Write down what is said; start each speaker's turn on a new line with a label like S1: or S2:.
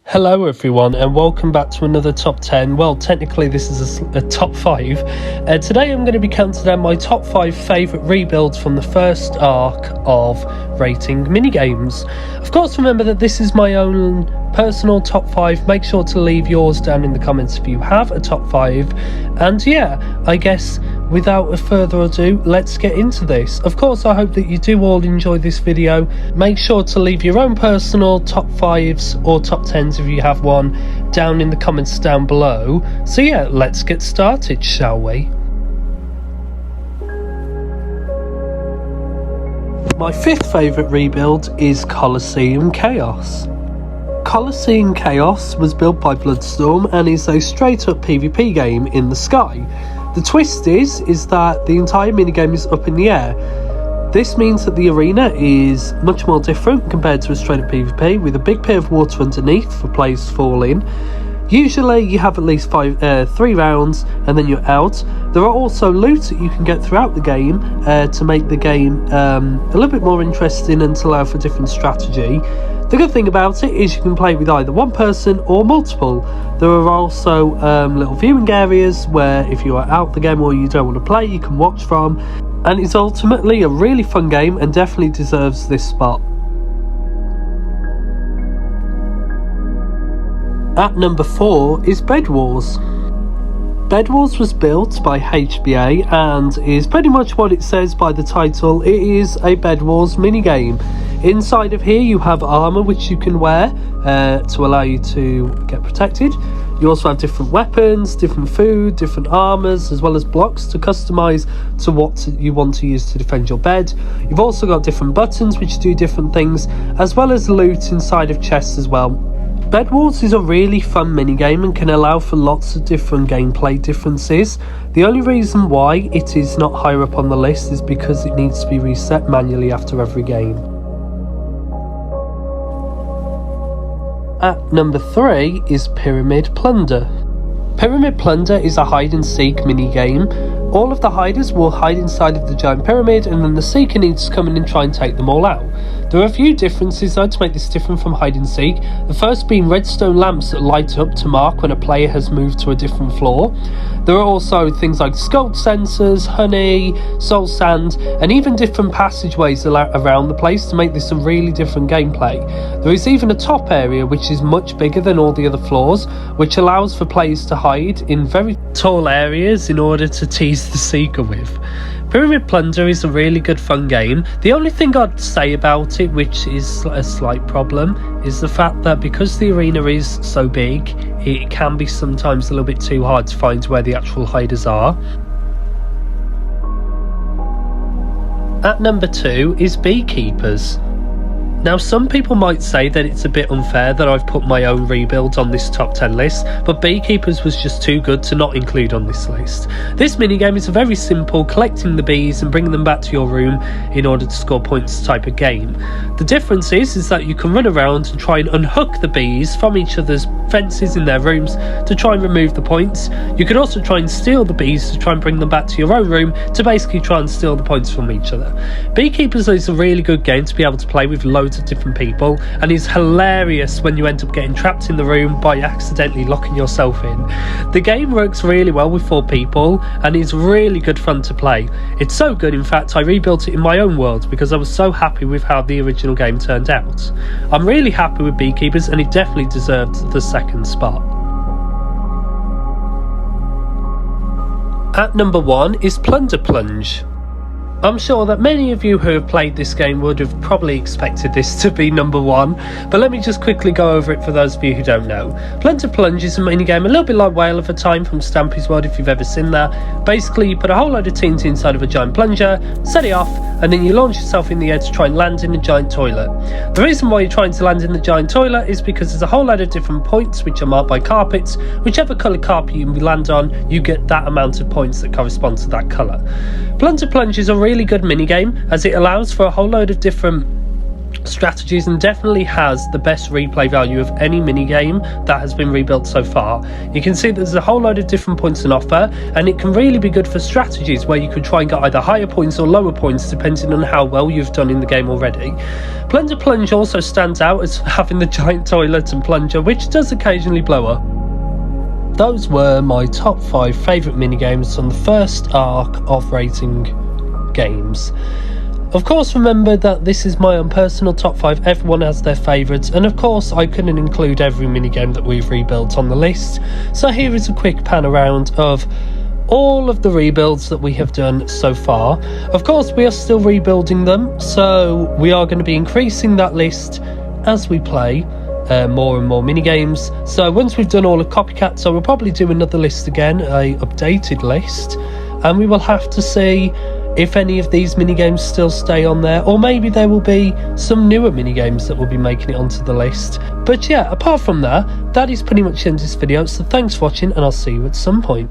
S1: Hello everyone and welcome back to another top 10. Well, technically this is a top 5. Today I'm going to be counting down my top 5 favourite rebuilds from the first arc of rating minigames. Of course, remember that this is my own personal top 5. Make sure to leave yours down in the comments if you have a top 5. And yeah, I guess without further ado, let's get into this. Of course, I hope that you do all enjoy this video. Make sure to leave your own personal top 5s or top 10s if you have one down in the comments down below. So yeah, let's get started, shall we? My 5th favourite rebuild is Coliseum Chaos. Coliseum Chaos was built by Bloodstorm and is a straight up PvP game in the sky. The twist is that the entire minigame is up in the air. This means that the arena is much more different compared to a straight up PvP, with a big pit of water underneath for players to fall in. Usually you have at least 3 rounds and then you're out. There are also loot that you can get throughout the game to make the game a little bit more interesting and to allow for different strategy. The good thing about it is you can play with either one person or multiple. There are also little viewing areas where if you are out the game or you don't want to play, you can watch from. And it's ultimately a really fun game and definitely deserves this spot. At number 4 is Bed Wars. Bed Wars was built by HBA and is pretty much what it says by the title. It is a Bed Wars minigame. Inside of here you have armour which you can wear to allow you to get protected. You also have different weapons, different food, different armours, as well as blocks to customise to what you want to use to defend your bed. You've also got different buttons which do different things, as well as loot inside of chests as well. Bed Wars is a really fun minigame and can allow for lots of different gameplay differences. The only reason why it is not higher up on the list is because it needs to be reset manually after every game. At number 3 is Pyramid Plunder. Pyramid Plunder is a hide and seek minigame. All of the hiders will hide inside of the giant pyramid and then the seeker needs to come in and try and take them all out. There are a few differences though to make this different from hide and seek. The first being redstone lamps that light up to mark when a player has moved to a different floor. There are also things like skull sensors, honey, soul sand, and even different passageways around the place to make this a really different gameplay. There is even a top area which is much bigger than all the other floors, which allows for players to hide in very tall areas in order to tease the seeker with. Pyramid Plunder is a really good fun game. The only thing I'd say about it, which is a slight problem, is the fact that because the arena is so big, it can be sometimes a little bit too hard to find where the actual hiders are. At number 2 is Beekeepers. Now, some people might say that it's a bit unfair that I've put my own rebuilds on this top 10 list, but Beekeepers was just too good to not include on this list. This minigame is a very simple collecting the bees and bringing them back to your room in order to score points type of game. The difference is that you can run around and try and unhook the bees from each other's fences in their rooms to try and remove the points. You can also try and steal the bees to try and bring them back to your own room to basically try and steal the points from each other. Beekeepers is a really good game to be able to play with loads of different people, and is hilarious when you end up getting trapped in the room by accidentally locking yourself in. The game works really well with 4 people and is really good fun to play. It's so good, in fact, I rebuilt it in my own world because I was so happy with how the original game turned out. I'm really happy with Beekeepers and it definitely deserved the 2nd spot. At number 1 is Plunder Plunge. I'm sure that many of you who have played this game would have probably expected this to be number 1, but let me just quickly go over it for those of you who don't know. Plunder Plunge is a minigame a little bit like Whale of a Time from Stampy's World if you've ever seen that. Basically, you put a whole load of TNT inside of a giant plunger, set it off, and then you launch yourself in the air to try and land in a giant toilet. The reason why you're trying to land in the giant toilet is because there's a whole load of different points which are marked by carpets. Whichever colour carpet you land on, you get that amount of points that correspond to that colour. Plunder Plunge is a really good minigame as it allows for a whole load of different strategies and definitely has the best replay value of any minigame that has been rebuilt so far. You can see there's a whole load of different points on offer, and it can really be good for strategies where you could try and get either higher points or lower points depending on how well you've done in the game already. Plunder Plunge also stands out as having the giant toilet and plunger, which does occasionally blow up. Those were my top 5 favourite minigames on the first arc of rating games. Of course, remember that this is my own personal top 5, everyone has their favourites, and of course I couldn't include every minigame that we've rebuilt on the list, so here is a quick pan around of all of the rebuilds that we have done so far. Of course, we are still rebuilding them, so we are going to be increasing that list as we play more and more minigames. So once we've done all the copycats, I will probably do another list again, a updated list, and we will have to see if any of these minigames still stay on there, or maybe there will be some newer minigames that will be making it onto the list. But yeah, apart from that, that is pretty much the end of this video, so thanks for watching, and I'll see you at some point.